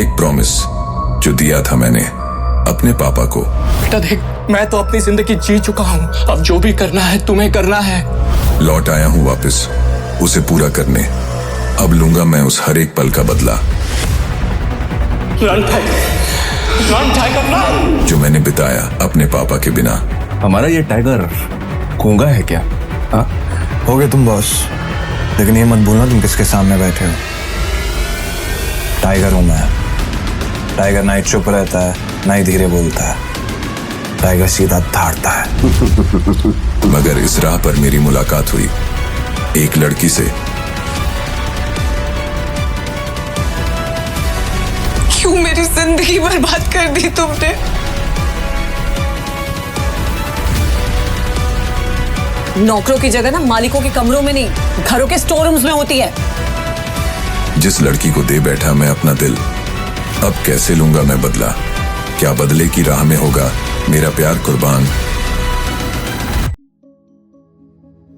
एक प्रॉमिस जो दिया था मैंने अपने पापा को। बेटा देख, मैं तो अपनी जिंदगी जी चुका हूँ, अब जो भी करना है तुम्हें करना है। लौट आया हूँ वापस उसे पूरा करने। अब लूंगा मैं उस हर एक पल का बदला रन टाइगर रन, जो मैंने बिताया अपने पापा के बिना। हमारा ये टाइगर गूंगा है क्या? हाँ, हो गए तुम बॉस, लेकिन ये मत भूलना तुम किसके सामने बैठे हो। टाइगर हूं मैं। टाइगर ना ही चुप रहता है, ना ही धीरे बोलता है। टाइगर सीधा धाड़ता है। मगर इस राह पर मेरी मुलाकात हुई एक लड़की से। क्यों मेरी जिंदगी बर्बाद कर दी तुमने? नौकरों की जगह ना मालिकों के कमरों में नहीं, घरों के स्टोर रूम्स में होती है। जिस लड़की को दे बैठा मैं अपना दिल, अब कैसे लूंगा मैं बदला? क्या बदले की राह में होगा मेरा प्यार कुर्बान?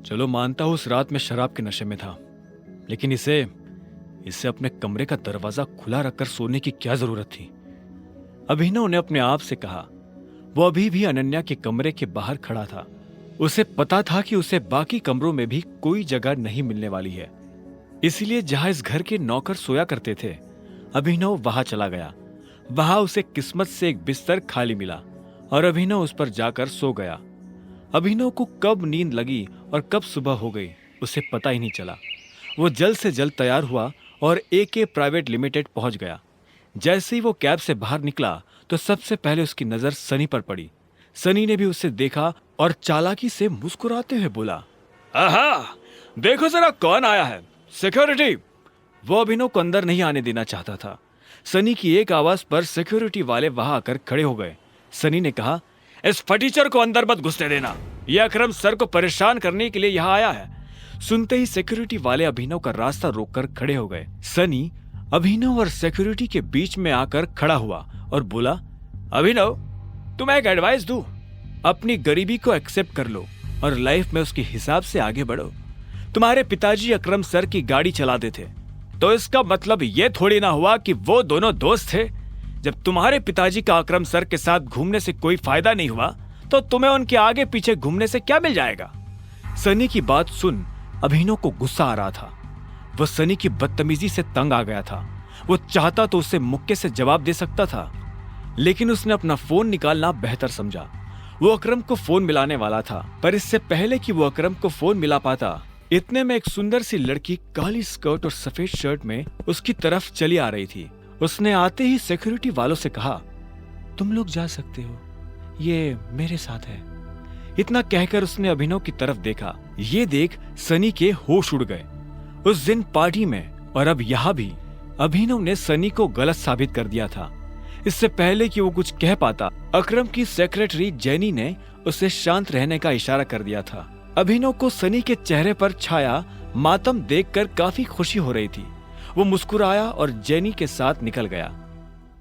चलो मानता हूं उस रात में शराब के नशे में था, लेकिन इसे अपने कमरे का दरवाजा खुला रखकर सोने की क्या जरूरत थी? अभिनव ने अपने आप से कहा। वो अभी भी अनन्या के कमरे के बाहर खड़ा था। उसे पता था कि उसे बाकी कमरों में भी कोई जगह नहीं मिलने वाली है, इसलिए जहां इस घर के नौकर सोया करते थे, अभिनव वहां चला गया। वहां उसे किस्मत से एक बिस्तर खाली मिला और अभिनव उस पर जाकर सो गया। अभिनव को कब नींद लगी और कब सुबह हो गई उसे पता ही नहीं चला। वो जल्द से जल्द तैयार हुआ और AK प्राइवेट लिमिटेड पहुंच गया। जैसे ही वो कैब से बाहर निकला तो सबसे पहले उसकी नजर सनी पर पड़ी। सनी ने भी उसे देखा और चालाकी से मुस्कुराते हुए बोला, आहा, देखो जरा कौन आया है, सिक्योरिटी। वो अभिनव को अंदर नहीं आने देना चाहता था। सनी की एक आवाज पर सिक्योरिटी वाले वहां आकर खड़े हो गए। सनी ने कहा, इस फटीचर को अंदर मत घुसने देना, यह अकरम सर को परेशान करने के लिए यहाँ आया है। सुनते ही सिक्योरिटी वाले अभिनव का रास्ता रोककर खड़े हो गए। सनी अभिनव और सिक्योरिटी के बीच में आकर खड़ा हुआ और बोला, अभिनव, तुम्हें एक एडवाइस दूं, अपनी गरीबी को एक्सेप्ट कर लो और लाइफ में उसके हिसाब से आगे बढ़ो। तुम्हारे पिताजी अकरम सर की गाड़ी चलाते थे, तो इसका मतलब ये थोड़ी ना हुआ कि वो दोनों दोस्त थे। जब तुम्हारे पिताजी का अकरम सर के साथ घूमने से कोई फायदा नहीं हुआ, तो तुम्हें उनके आगे पीछे घूमने से क्या मिल जाएगा? सनी की बात सुन अभिनव को गुस्सा आ रहा था। वह सनी की बदतमीजी से तंग आ गया था। वो चाहता तो उसे मुक्के से जवाब दे सकता था, लेकिन उसने अपना फोन निकालना बेहतर समझा। वो अकरम को फोन मिलाने वाला था, पर इससे पहले कि वो अकरम को फोन मिला पाता, इतने में एक सुंदर सी लड़की काली स्कर्ट और सफेद शर्ट में उसकी तरफ चली आ रही थी। उसने आते ही सिक्योरिटी वालों से कहा, तुम लोग जा सकते हो, ये मेरे साथ है। इतना कहकर उसने अभिनव की तरफ देखा। ये देख सनी के होश उड़ गए। उस दिन पार्टी में और अब यहाँ भी अभिनव ने सनी को गलत साबित कर दिया था। इससे पहले कि वो कुछ कह पाता, अकरम की सेक्रेटरी जेनी ने उसे शांत रहने का इशारा कर दिया था। अभिनव को सनी के चेहरे पर छाया मातम देखकर काफी खुशी हो रही थी। वो मुस्कुराया और जेनी के साथ निकल गया।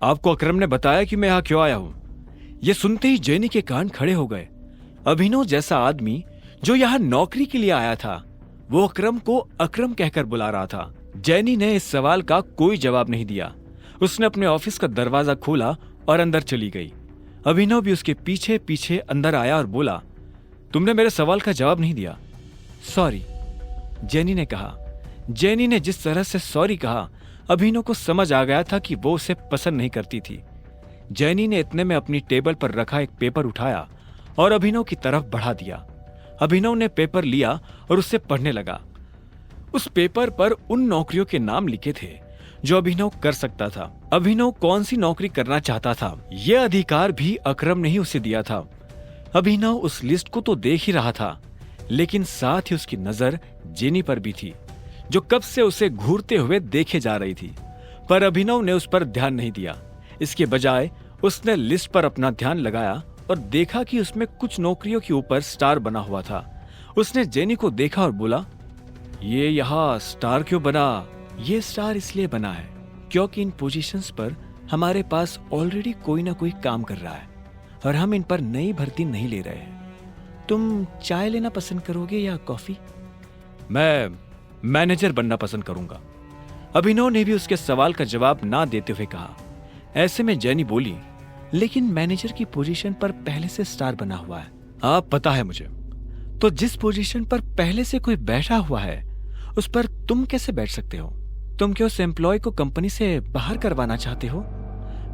आपको अकरम ने बताया कि मैं यहाँ क्यों आया हूँ? ये सुनते ही जेनी के कान खड़े हो गए। अभिनव जैसा आदमी जो यहाँ नौकरी के लिए आया था, वो अकरम को अकरम कहकर बुला रहा था। जेनी ने इस सवाल का कोई जवाब नहीं दिया। उसने अपने ऑफिस का दरवाजा खोला और अंदर चली गई। अभिनव भी उसके पीछे पीछे अंदर आया और बोला, तुमने मेरे सवाल का जवाब नहीं दिया। सॉरी, जेनी ने कहा। जेनी ने जिस तरह से सॉरी कहा, अभिनव को समझ आ गया था कि वो उसे पसंद नहीं करती थी। जेनी ने इतने में अपनी टेबल पर रखा एक पेपर उठाया और अभिनव की तरफ बढ़ा दिया। अभिनव ने पेपर लिया और उसे पढ़ने लगा। उस पेपर पर उन नौकरियों के नाम लिखे थे जो अभिनव कर सकता था। अभिनव कौन सी नौकरी करना चाहता था, यह अधिकार भी अकरम ने ही उसे दिया था। अभिनव उस लिस्ट को तो देख ही रहा था, लेकिन साथ ही उसकी नजर जेनी पर भी थी, जो कब से उसे घूरते हुए देखे जा रही थी। पर अभिनव ने उस पर ध्यान नहीं दिया। इसके बजाय उसने लिस्ट पर अपना ध्यान लगाया और देखा कि उसमें कुछ नौकरियों के ऊपर स्टार बना हुआ था। उसने जेनी को देखा और बोला, ये यहाँ स्टार क्यों बना? ये स्टार इसलिए बना है क्योंकि इन पोजीशंस पर हमारे पास ऑलरेडी कोई ना कोई काम कर रहा है और हम इन पर नई भर्ती नहीं ले रहे हैं। तुम चाय लेना पसंद करोगे या कॉफी? मैं मैनेजर बनना पसंद करूंगा। अभिनव ने भी उसके सवाल का जवाब ना देते हुए कहा। ऐसे में जेनी बोली, लेकिन मैनेजर की पोजीशन पर पहले से स्टार बना हुआ है। आप पता है मुझे। तो जिस पोजीशन पर पहले से कोई बैठा हुआ है उस पर तुम कैसे बैठ सकते हो? तुम क्या उस एम्प्लॉय को कंपनी से बाहर करवाना चाहते हो?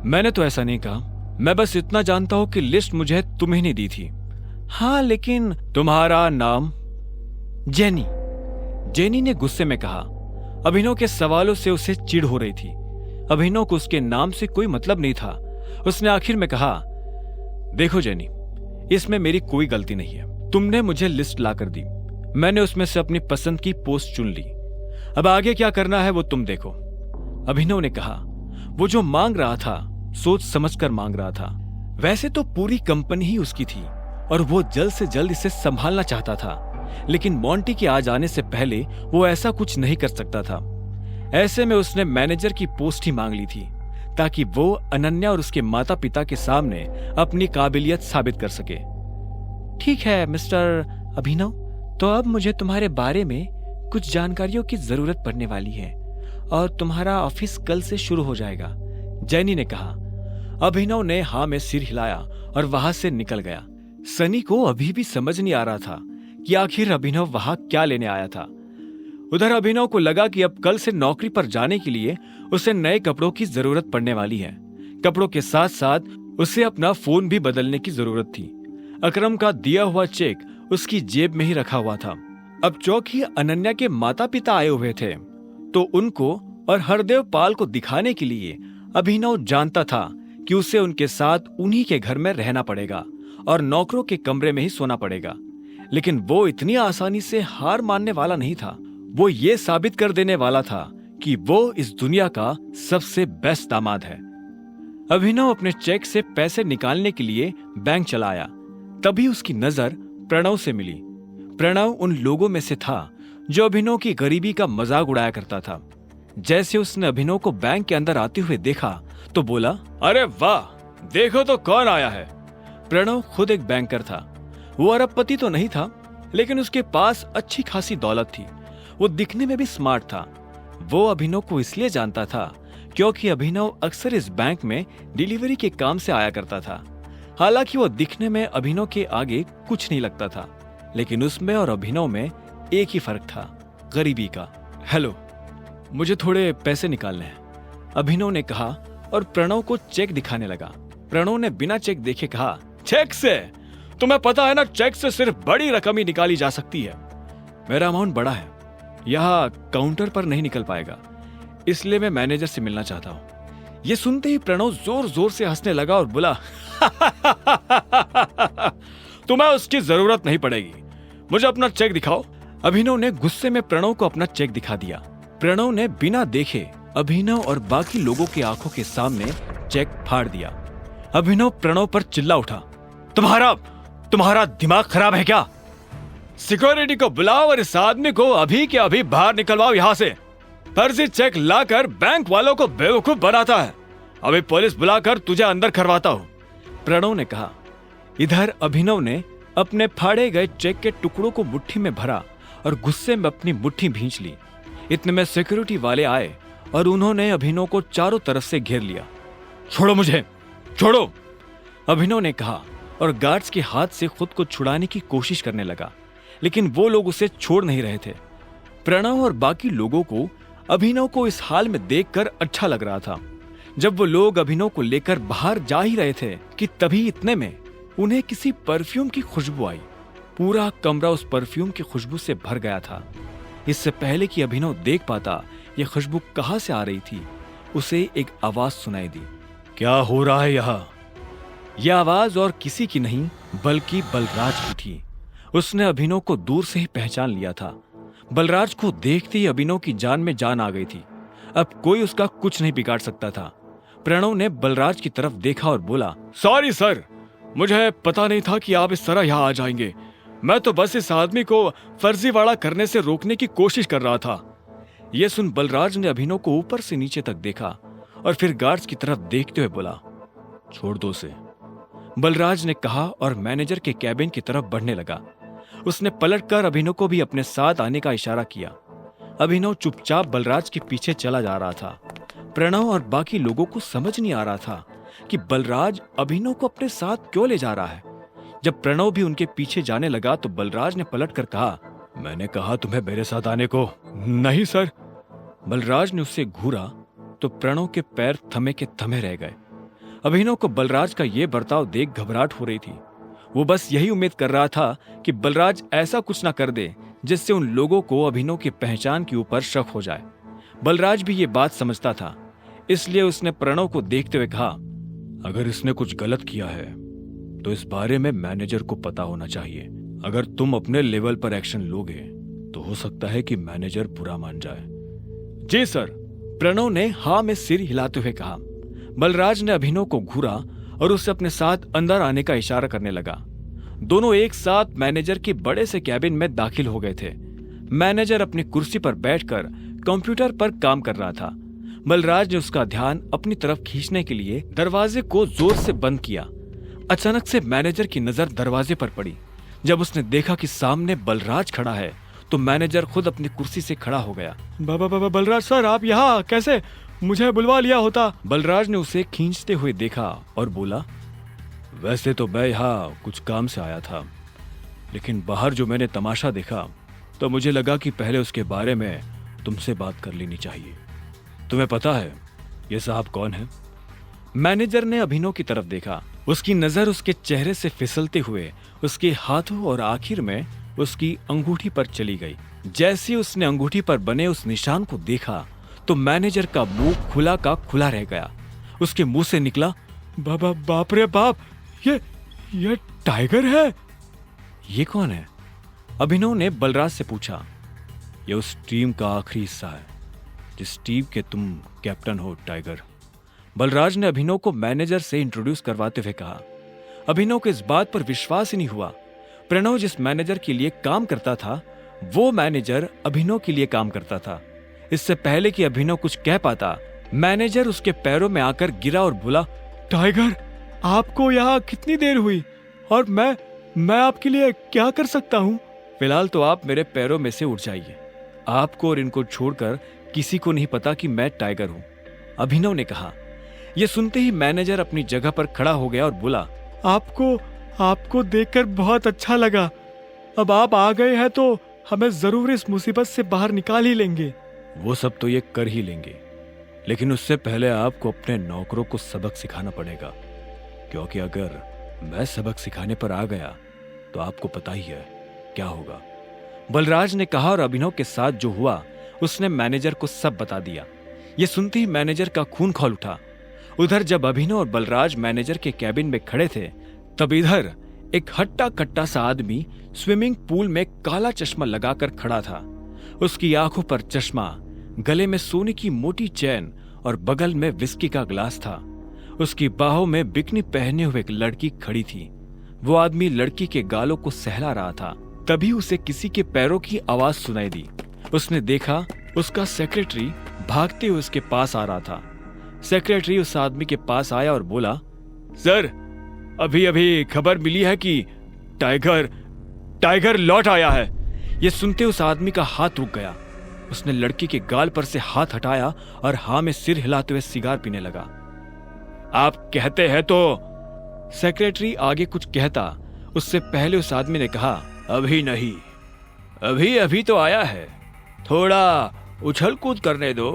मैंने तो ऐसा नहीं कहा। मैं बस इतना जानता हूं कि लिस्ट मुझे तुम्हें नहीं दी थी। हाँ, लेकिन तुम्हारा नाम? जेनी। जेनी ने गुस्से में कहा। अभिनव के सवालों से उसे चिढ़ हो रही थी। अभिनव को उसके नाम से कोई मतलब नहीं था। उसने आखिर में कहा, देखो जेनी, इसमें मेरी कोई गलती नहीं है। तुमने मुझे लिस्ट लाकर दी, मैंने उसमें से अपनी पसंद की पोस्ट चुन ली। अब आगे क्या करना है वो तुम देखो। अभिनव ने कहा। वो जो मांग रहा था सोच समझकर मांग रहा था। वैसे तो पूरी कंपनी ही उसकी थी और वो जल्द से जल्द इसे संभालना चाहता था, लेकिन मॉन्टी के आ जाने से पहले वो ऐसा कुछ नहीं कर सकता था। ऐसे में उसने मैनेजर की पोस्ट ही मांग ली थी ताकि वो अनन्या और उसके माता पिता के सामने अपनी काबिलियत साबित कर सके। ठीक है मिस्टर अभिनव, तो अब मुझे तुम्हारे बारे में कुछ जानकारियों की जरूरत पड़ने वाली है और तुम्हारा ऑफिस कल से शुरू हो जाएगा, जेनी ने कहा। अभिनव ने हाँ में सिर हिलाया और वहां से निकल गया। सनी को अभी भी समझ नहीं आ रहा था कि आखिर अभिनव वहां क्या लेने आया था। उधर अभिनव को लगा कि अब कल से नौकरी पर जाने के लिए उसे नए कपड़ों की जरूरत पड़ने वाली है। कपड़ों के साथ साथ उसे अपना फोन भी बदलने की जरूरत थी। अकरम का दिया हुआ चेक उसकी जेब में ही रखा हुआ था। अब चौकी अनन्या के माता पिता आए हुए थे, तो उनको और हरदेव पाल को दिखाने के लिए अभिनव जानता था कि उसे उनके साथ उन्हीं के घर में रहना पड़ेगा और नौकरों के कमरे में ही सोना पड़ेगा। लेकिन वो इतनी आसानी से हार मानने वाला नहीं था। वो ये साबित कर देने वाला था कि वो इस दुनिया का सबसे बेस्ट दामाद है। अभिनव अपने चेक से पैसे निकालने के लिए बैंक चला आया। तभी उसकी नजर प्रणव से मिली। प्रणव उन लोगों में से था जो अभिनव की गरीबी का मजाक उड़ाया करता था। जैसे उसने अभिनव को बैंक के अंदर आते हुए देखा तो बोला, अरे वाह, देखो तो कौन आया है। प्रणव खुद एक बैंकर था। वो अरबपति तो नहीं था, लेकिन उसके पास अच्छी खासी दौलत थी। वो दिखने में भी स्मार्ट था। वो अभिनव को इसलिए जानता था क्योंकि अभिनव अक्सर इस बैंक में डिलीवरी के काम से आया करता था। हालांकि वो दिखने में अभिनव के आगे कुछ नहीं लगता था, लेकिन उसमें और अभिनव में एक ही फर्क था, गरीबी का। हेलो, मुझे थोड़े पैसे निकालने हैं, अभिनव ने कहा और प्रणव को चेक दिखाने लगा। प्रणव ने बिना चेक देखे कहा, चेक से? तुम्हें पता है ना, चेक से सिर्फ बड़ी रकम ही निकाली जा सकती है। मेरा अमाउंट बड़ा है, यहाँ काउंटर पर नहीं निकल पाएगा, इसलिए मैं मैनेजर से मिलना चाहता हूँ। ये सुनते ही प्रणव जोर जोर से हंसने लगा और बोला, तुम्हें उसकी जरूरत नहीं पड़ेगी, मुझे अपना चेक दिखाओ। अभिनव ने गुस्से में प्रणव को अपना चेक दिखा दिया। प्रणव ने बिना देखे अभिनव और बाकी लोगों की आंखों के सामने चेक फाड़ दिया। अभिनव प्रणव पर चिल्ला उठा, तुम्हारा दिमाग खराब है क्या? सिक्योरिटी को बुलाओ और इस आदमी को अभी के अभी बाहर निकलवाओ यहाँ से। फर्जी चेक लाकर बैंक वालों को बेवकूफ बनाता है। अभी पुलिस बुलाकर तुझे अंदर करवाता हूँ, प्रणव ने कहा। इधर अभिनव ने अपने फाड़े गए चेक के टुकड़ों को मुट्ठी में भरा और गुस्से में अपनी मुट्ठी भींच ली। इतने में सिक्योरिटी वाले आए और उन्होंने अभिनव को चारों तरफ से घेर लिया। छोड़ो मुझे, छोड़ो, अभिनव ने कहा और गार्ड्स के हाथ से खुद को छुड़ाने की कोशिश करने लगा, लेकिन वो लोग उसे छोड़ नहीं रहे थे। प्रणव और बाकी लोगों को अभिनव को इस हाल में देखकर अच्छा लग रहा था। जब वो लोग अभिनव को लेकर बाहर जा ही रहे थे कि तभी इतने में उन्हें किसी परफ्यूम की खुशबू आई। पूरा कमरा उस परफ्यूम की खुशबू से भर गया था। इससे पहले कि अभिनव देख पाता ये खुशबू कहां से आ रही थी, उसे एक आवाज सुनाई दी। क्या हो रहा है यहाँ? यह आवाज और किसी की नहीं बल्कि बलराज की थी। उसने अभिनव को दूर से ही पहचान लिया था। बलराज को देखते ही अभिनव की जान में जान आ गई थी। अब कोई उसका कुछ नहीं बिगाड़ सकता था। प्रणव ने बलराज की तरफ देखा और बोला, सॉरी सर, मुझे पता नहीं था कि आप इस तरह यहाँ आ जाएंगे। मैं तो बस इस आदमी को फर्जीवाड़ा करने से रोकने की कोशिश कर रहा था। यह सुन बलराज ने अभिनव को ऊपर से नीचे तक देखा और फिर गार्ड्स की तरफ देखते हुए बोला, छोड़ दो उसे, बलराज ने कहा और मैनेजर के कैबिन की तरफ बढ़ने लगा। उसने पलटकर अभिनव को भी अपने साथ आने का इशारा किया। अभिनव चुपचाप बलराज के पीछे चला जा रहा था। प्रणव और बाकी लोगों को समझ नहीं आ रहा था कि बलराज अभिनव को अपने साथ क्यों ले जा रहा है। जब प्रणव भी उनके पीछे जाने लगा तो बलराज ने पलट कर कहा, मैंने कहा तुम्हें मेरे साथ आने को। नहीं सर। बलराज ने उससे घूरा तो प्रणव के पैर थमे के थमे रह गए। अभिनव को बलराज का यह बर्ताव देख घबराहट हो रही थी। वो बस यही उम्मीद कर रहा था कि बलराज ऐसा कुछ ना कर दे जिससे उन लोगों को अभिनव की पहचान के ऊपर शक हो जाए। बलराज भी ये बात समझता था, इसलिए उसने प्रणव को देखते हुए कहा, अगर इसने कुछ गलत किया है तो इस बारे में मैनेजर को पता होना चाहिए। अगर तुम अपने लेवल पर एक्शन लोगे तो हो सकता है कि मैनेजर बुरा मान जाए। जी सर, प्रणव ने हाँ में सिर हिलाते हुए कहा। बलराज ने अभिनव को घूरा और उसे अपने साथ अंदर आने का इशारा करने लगा। दोनों एक साथ मैनेजर के बड़े से कैबिन में दाखिल हो गए थे। मैनेजर अपनी कुर्सी पर बैठकर कंप्यूटर पर काम कर रहा था। बलराज ने उसका ध्यान अपनी तरफ खींचने के लिए दरवाजे को जोर से बंद किया। अचानक से मैनेजर की नजर दरवाजे पर पड़ी। जब उसने देखा कि सामने बलराज खड़ा है तो मैनेजर खुद अपनी कुर्सी से खड़ा हो गया। बलराज सर, आप यहाँ कैसे? मुझे बुलवा लिया होता। बलराज ने उसे खींचते हुए देखा और बोला, वैसे तो मैं यहाँ कुछ काम से आया था, लेकिन बाहर जो मैंने तमाशा देखा तो मुझे लगा कि पहले उसके बारे में तुमसे बात कर लेनी चाहिए। तुम्हें पता है ये साहब कौन है? मैनेजर ने अभिनव की तरफ देखा। उसकी नजर उसके चेहरे से फिसलते हुए उसके हाथों और आखिर में उसकी अंगूठी पर चली गई। जैसे उसने अंगूठी पर बने उस निशान को देखा तो मैनेजर का मुंह खुला का खुला रह गया। उसके मुंह से निकला, बाप रे बाप, ये टाइगर है। ये कौन है? अभिनव ने बलराज से पूछा। ये उस टीम का आखिरी हिस्सा है जिस टीम के तुम कैप्टन हो, टाइगर। बलराज ने अभिनव को मैनेजर से इंट्रोड्यूस करवाते हुए कहा। अभिनव को इस बात पर विश्वास ही नहीं हुआ। प्रणव जिस मैनेजर के लिए काम करता था वो मैनेजर अभिनव के लिए काम करता था। इससे पहले कि अभिनव कुछ कह पाता, मैनेजर उसके पैरों में आकर गिरा और बोला, टाइगर, आपको यहाँ कितनी देर हुई और मैं आपके लिए क्या कर सकता हूँ? फिलहाल तो आप मेरे पैरों में से उठ जाइए। आपको और इनको छोड़कर किसी को नहीं पता कि मैं टाइगर हूँ, अभिनव ने कहा। यह सुनते ही मैनेजर अपनी जगह पर खड़ा हो गया और बोला, आपको देखकर बहुत अच्छा लगा। अब आप आ गए हैं तो हमें जरूर इस मुसीबत से बाहर निकाल ही लेंगे। वो सब तो ये कर ही लेंगे, लेकिन उससे पहले आपको अपने नौकरों को सबक सिखाना पड़ेगा, क्योंकि अगर मैं सबक सिखाने पर आ गया तो आपको पता ही है क्या होगा। बलराज ने कहा और अभिनव के साथ जो हुआ उसने मैनेजर को सब बता दिया। ये सुनते ही मैनेजर का खून खौल उठा। उधर जब अभिनव और बलराज मैनेजर के कैबिन में खड़े थे तब इधर एक हट्टा कट्टा सा आदमी स्विमिंग पूल में काला चश्मा लगाकर खड़ा था। उसकी आंखों पर चश्मा, गले में सोने की मोटी चैन और बगल में विस्की का ग्लास था। उसकी बाहों में बिकनी पहने हुए एक लड़की खड़ी थी। वो आदमी लड़की के गालों को सहला रहा था। तभी उसे किसी के पैरों की आवाज सुनाई दी। उसने देखा उसका सेक्रेटरी भागते हुए उसके पास आ रहा था। सेक्रेटरी उस आदमी के पास आया और बोला, सर, अभी खबर मिली है कि टाइगर लौट आया है। यह सुनते उस आदमी का हाथ रुक गया। उसने लड़की के गाल पर से हाथ हटाया और हाँ में सिर हिलाते हुए सिगार पीने लगा। आप कहते हैं तो? सेक्रेटरी आगे कुछ कहता उससे पहले उस आदमी ने कहा, अभी नहीं, अभी तो आया है, थोड़ा उछल कूद करने दो,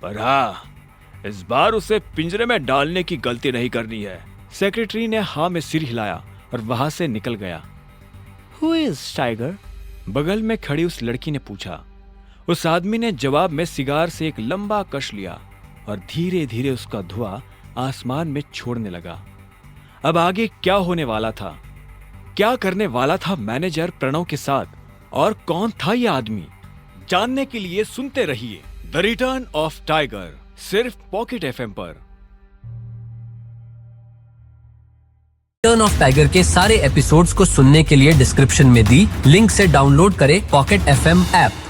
पर हाँ, इस बार उसे पिंजरे में डालने की गलती नहीं करनी है। सेक्रेटरी ने हाँ में सिर हिलाया और वहां से निकल गया। Who is tiger? बगल में खड़ी उस लड़की ने पूछा। उस आदमी ने जवाब में सिगार से एक लंबा कश लिया और धीरे धीरे उसका धुआं आसमान में छोड़ने लगा। अब आगे क्या होने वाला था, क्या करने वाला था मैनेजर प्रणव के साथ, और कौन था यह आदमी, जानने के लिए सुनते रहिए द रिटर्न ऑफ टाइगर, सिर्फ पॉकेट एफएम पर। रिटर्न ऑफ टाइगर के सारे एपिसोड्स को सुनने के लिए डिस्क्रिप्शन में दी लिंक से डाउनलोड करें पॉकेट एफएम ऐप।